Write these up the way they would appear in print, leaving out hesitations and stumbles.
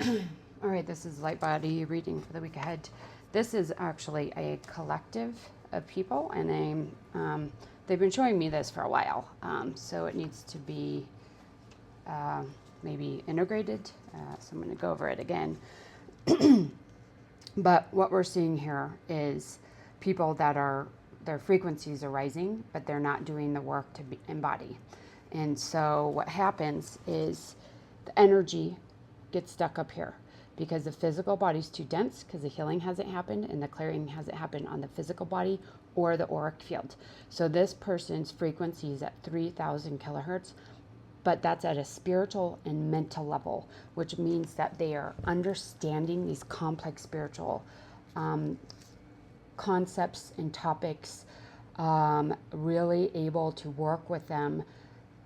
All right, this is Light Body reading for the week ahead. This is actually a collective of people, and they've been showing me this for a while, so it needs to be maybe integrated. So I'm going to go over it again. But what we're seeing here is people that their frequencies are rising, but they're not doing the work to embody. And so what happens is the energy gets stuck up here because the physical body's too dense, because the healing hasn't happened and the clearing hasn't happened on the physical body or the auric field. So this person's frequency is at 3,000 kilohertz, but that's at a spiritual and mental level, which means that they are understanding these complex spiritual concepts and topics, really able to work with them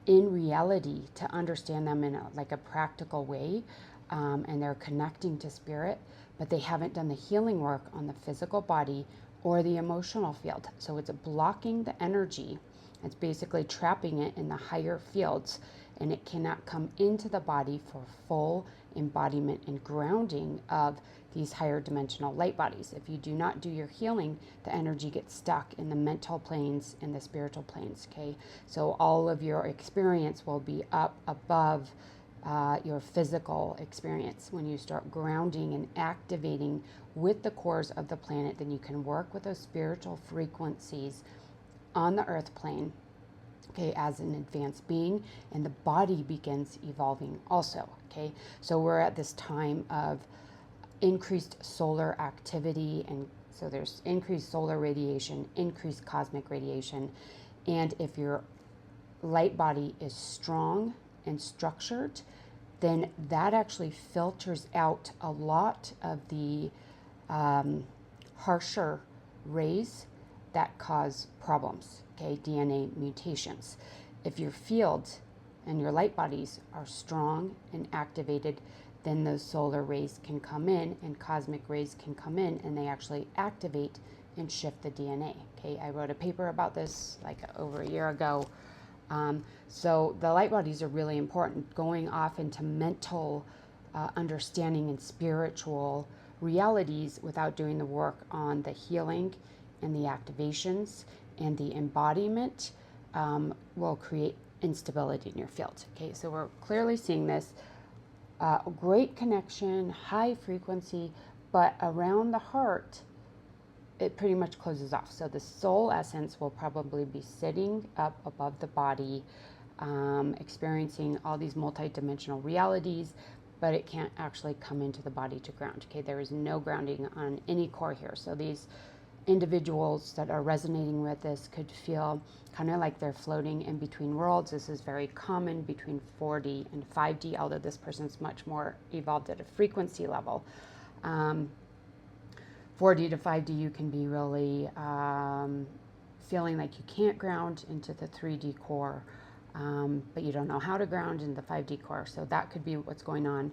in reality to understand them in a practical way, and they're connecting to spirit, but they haven't done the healing work on the physical body or the emotional field. So it's blocking the energy. It's basically trapping it in the higher fields, and it cannot come into the body for full embodiment and grounding of these higher dimensional light bodies. If you do not do your healing, the energy gets stuck in the mental planes and the spiritual planes, okay? So all of your experience will be up above your physical experience. When you start grounding and activating with the cores of the planet, then you can work with those spiritual frequencies on the earth plane, okay, as an advanced being, and the body begins evolving also, okay? So we're at this time of increased solar activity, and so there's increased solar radiation, increased cosmic radiation, and if your light body is strong and structured, then that actually filters out a lot of the harsher rays that cause problems, okay, DNA mutations. If your field and your light bodies are strong and activated, then those solar rays can come in and cosmic rays can come in, and they actually activate and shift the DNA, okay? I wrote a paper about this like over a year ago. So the light bodies are really important, going off into mental understanding and spiritual realities without doing the work on the healing and the activations and the embodiment will create instability in your field. Okay, so we're clearly seeing this great connection, high frequency, but around the heart, it pretty much closes off. So the soul essence will probably be sitting up above the body, experiencing all these multidimensional realities, but it can't actually come into the body to ground. Okay, there is no grounding on any core here. So these individuals that are resonating with this could feel kind of like they're floating in between worlds. This is very common between 4D and 5D, although this person's much more evolved at a frequency level. 4D to 5D, you can be really feeling like you can't ground into the 3D core, but you don't know how to ground in the 5D core. So that could be what's going on.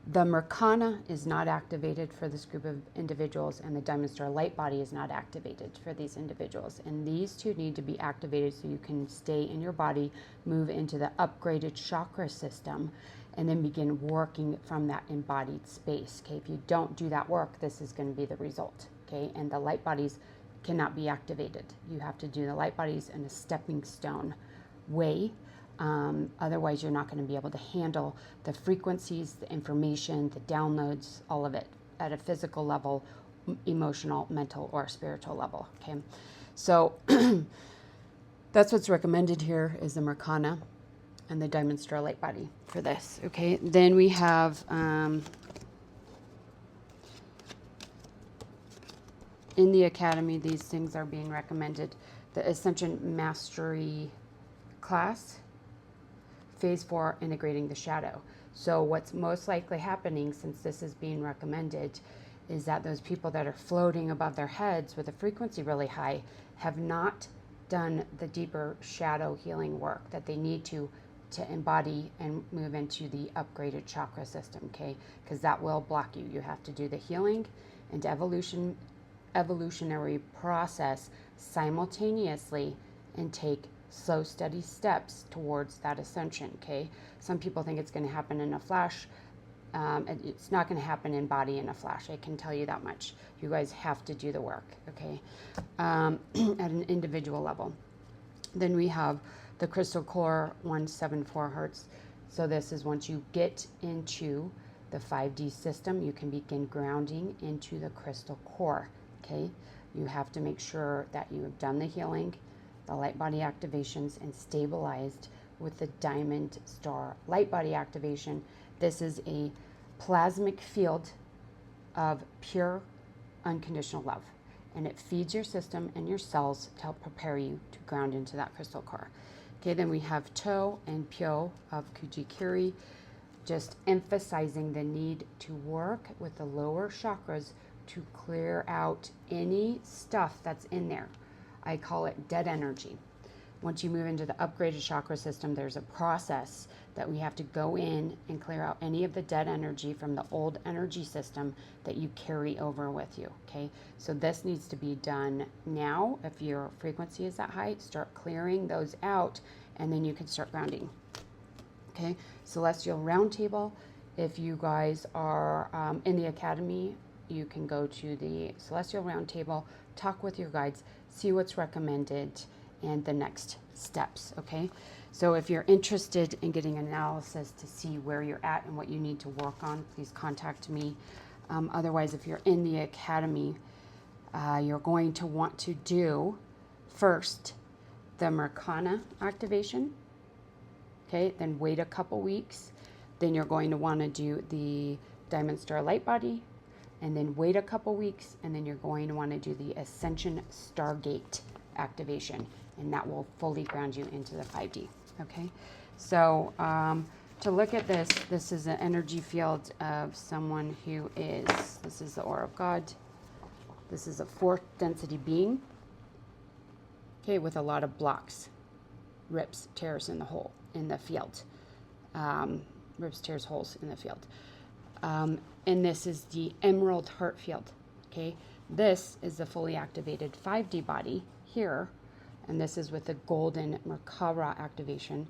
The Merkana is not activated for this group of individuals, and the Diamond Star Light Body is not activated for these individuals. And these two need to be activated so you can stay in your body, move into the upgraded chakra system, and then begin working from that embodied space. Okay, if you don't do that work, this is going to be the result. Okay, and the light bodies cannot be activated. You have to do the light bodies in a stepping stone way. Otherwise, you're not going to be able to handle the frequencies, the information, the downloads, all of it at a physical level, emotional, mental, or spiritual level. Okay, so that's what's recommended here is the Merkana and the Diamond Star Light Body for this. Okay, then we have in the Academy, these things are being recommended. The Ascension Mastery class, Phase 4, integrating the shadow. So what's most likely happening, since this is being recommended, is that those people that are floating above their heads with a frequency really high have not done the deeper shadow healing work that they need to embody and move into the upgraded chakra system, okay? Because that will block you. You have to do the healing and evolutionary process simultaneously and take slow, steady steps towards that ascension, okay? Some people think it's going to happen in a flash. And it's not going to happen in body in a flash. I can tell you that much. You guys have to do the work, okay, at an individual level. Then we have the crystal core, 174 hertz. So this is once you get into the 5D system, you can begin grounding into the crystal core, okay? You have to make sure that you have done the healing, the light body activations, and stabilized with the diamond star light body activation. This is a plasmic field of pure unconditional love, and it feeds your system and your cells to help prepare you to ground into that crystal core. Okay, then we have To and Pyo of Kujikiri, just emphasizing the need to work with the lower chakras to clear out any stuff that's in there. I call it dead energy. Once you move into the upgraded chakra system, there's a process that we have to go in and clear out any of the dead energy from the old energy system that you carry over with you, okay? So this needs to be done now. If your frequency is that high, start clearing those out, and then you can start grounding, okay? Celestial Roundtable, if you guys are in the Academy, you can go to the Celestial Roundtable, talk with your guides, see what's recommended, and the next steps, okay? So if you're interested in getting analysis to see where you're at and what you need to work on, please contact me. Otherwise, if you're in the Academy, you're going to want to do first the Merkana activation, okay? Then wait a couple weeks. Then you're going to want to do the Diamond Star Light Body, and then wait a couple weeks, and then you're going to want to do the Ascension Stargate activation, and that will fully ground you into the 5D, okay? So to look at this, this is an energy field of someone who is, this is the aura of God. This is a 4th density being, okay, with a lot of blocks, rips, tears in the hole, in the field. Rips, tears, holes in the field. And this is the emerald heart field, okay? This is the fully activated 5D body here, and this is with the golden Merkaba activation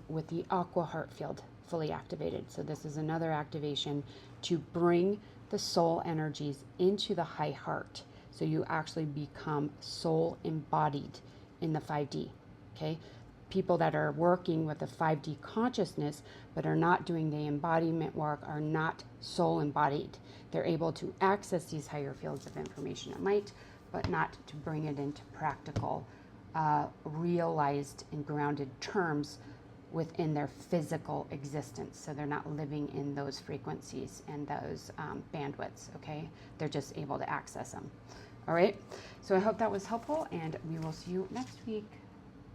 with the aqua heart field fully activated. So this is another activation to bring the soul energies into the high heart, so you actually become soul embodied in the 5D, okay? People that are working with the 5D consciousness but are not doing the embodiment work are not soul embodied. They're able to access these higher fields of information and light, but not to bring it into practical, realized and grounded terms within their physical existence. So they're not living in those frequencies and those bandwidths, okay? They're just able to access them. All right, so I hope that was helpful, and we will see you next week.